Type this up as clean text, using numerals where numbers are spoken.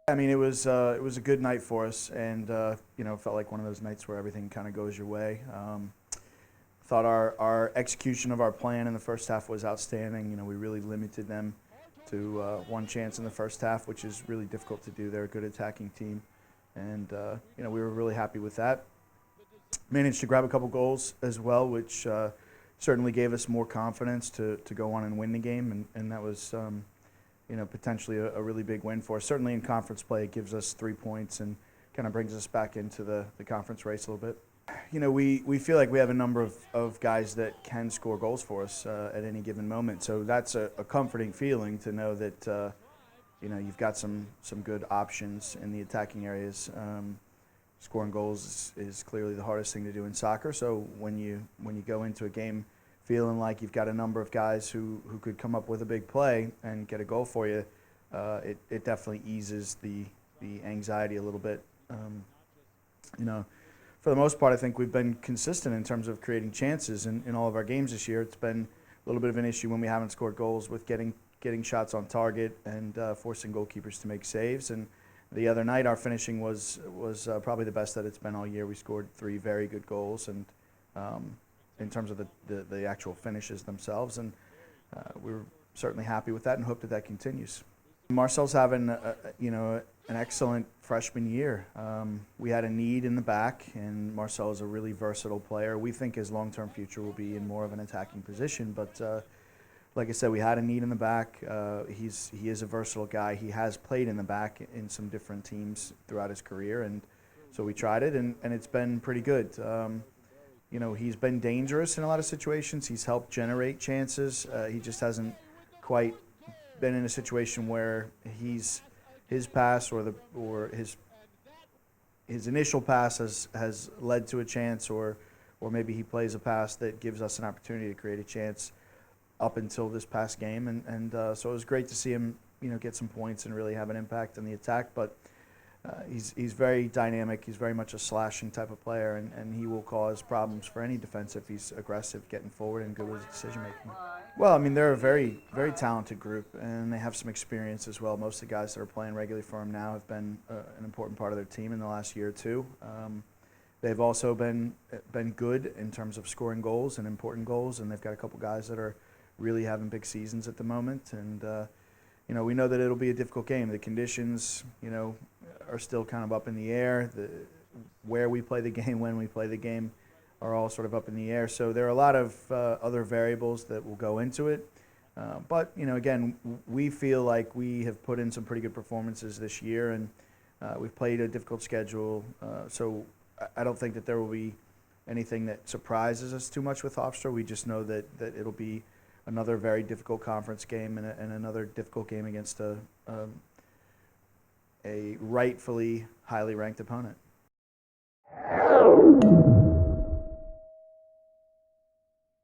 I mean, it was a good night for us, and felt like one of those nights where everything kind of goes your way. Thought our execution of our plan in the first half was outstanding. We really limited them to one chance in the first half, which is really difficult to do. They're a good attacking team, and we were really happy with that. Managed to grab a couple goals as well, which certainly gave us more confidence to go on and win the game, and that was potentially a really big win for us. Certainly in conference play, it gives us 3 points and kind of brings us back into the conference race a little bit. We feel like we have a number of guys that can score goals for us at any given moment. So that's a comforting feeling to know that you've got some good options in the attacking areas. Scoring goals is clearly the hardest thing to do in soccer. So when you go into a game feeling like you've got a number of guys who could come up with a big play and get a goal for you, it definitely eases the anxiety a little bit. For the most part, I think we've been consistent in terms of creating chances in all of our games this year. It's been a little bit of an issue when we haven't scored goals with getting shots on target and forcing goalkeepers to make saves. And the other night, our finishing was probably the best that it's been all year. We scored 3 very good goals, and in terms of the actual finishes themselves, and we were certainly happy with that and hope that continues. Marcel's having an excellent freshman year. We had a need in the back, and Marcel is a really versatile player. We think his long-term future will be in more of an attacking position, but like I said, we had a need in the back. He is a versatile guy. He has played in the back in some different teams throughout his career, and so we tried it, and it's been pretty good. He's been dangerous in a lot of situations. He's helped generate chances. He just hasn't quite been in a situation where his pass or his initial pass has led to a chance, or maybe he plays a pass that gives us an opportunity to create a chance up until this past game, and so it was great to see him get some points and really have an impact on the attack. But he's very dynamic. He's very much a slashing type of player, and he will cause problems for any defense if he's aggressive, getting forward, and good with his decision making. Well, I mean, they're a very, very talented group, and they have some experience as well. Most of the guys that are playing regularly for them now have been an important part of their team in the last year or two. They've also been good in terms of scoring goals and important goals, and they've got a couple guys that are really having big seasons at the moment. And we know that it'll be a difficult game. The conditions, are still kind of up in the air. Where we play the game, when we play the game, are all sort of up in the air. So there are a lot of other variables that will go into it. But again, we feel like we have put in some pretty good performances this year, and we've played a difficult schedule. So I don't think that there will be anything that surprises us too much with Hofstra. We just know that it'll be another very difficult conference game and another difficult game against a rightfully highly ranked opponent.